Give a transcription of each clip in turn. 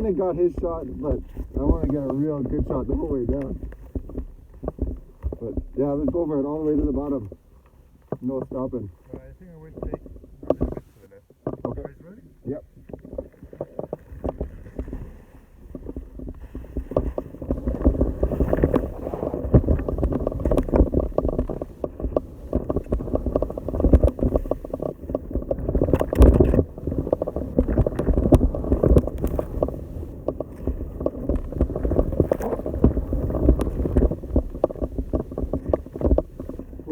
kind of got his shot, but I want to get a real good shot the whole way down. But yeah, let's go for it all the way to the bottom. No stopping. I think I will take a little bit to the left. Okay. Are you ready? Yep.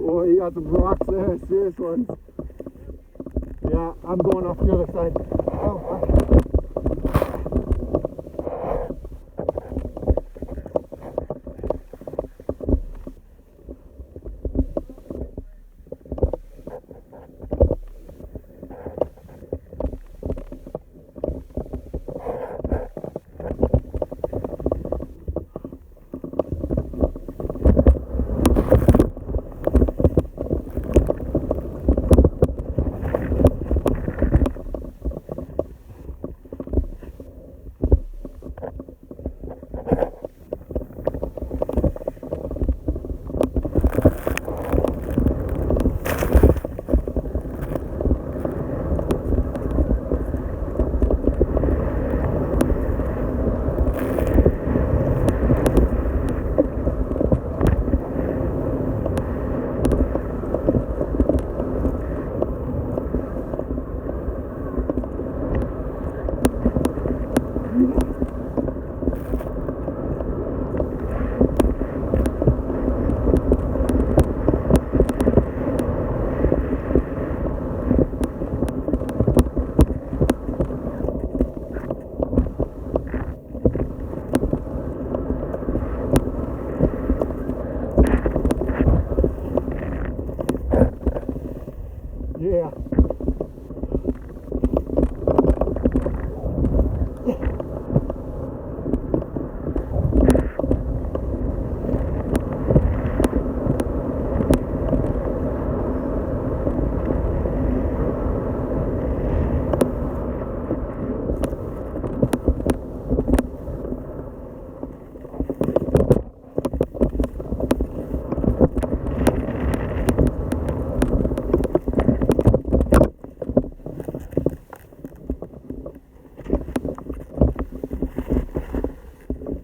Oh, you got some rocks there, serious ones. Yeah, I'm going off the other side. Oh, yeah.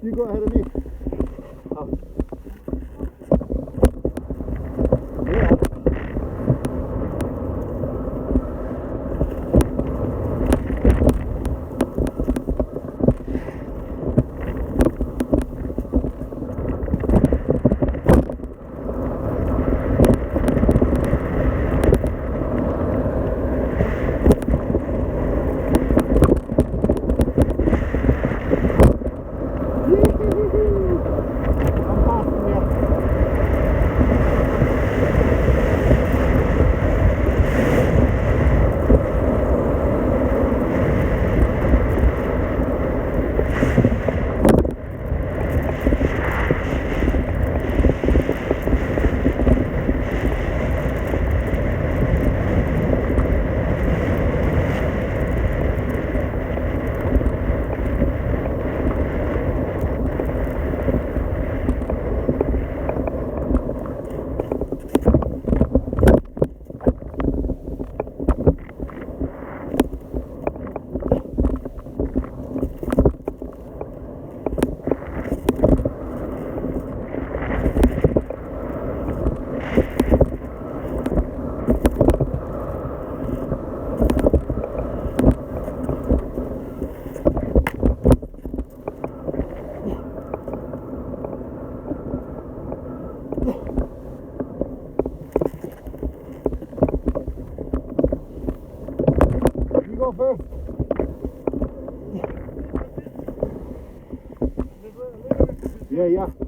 You go ahead of me. Yeah. I'm passing you. You go first. Yeah, yeah.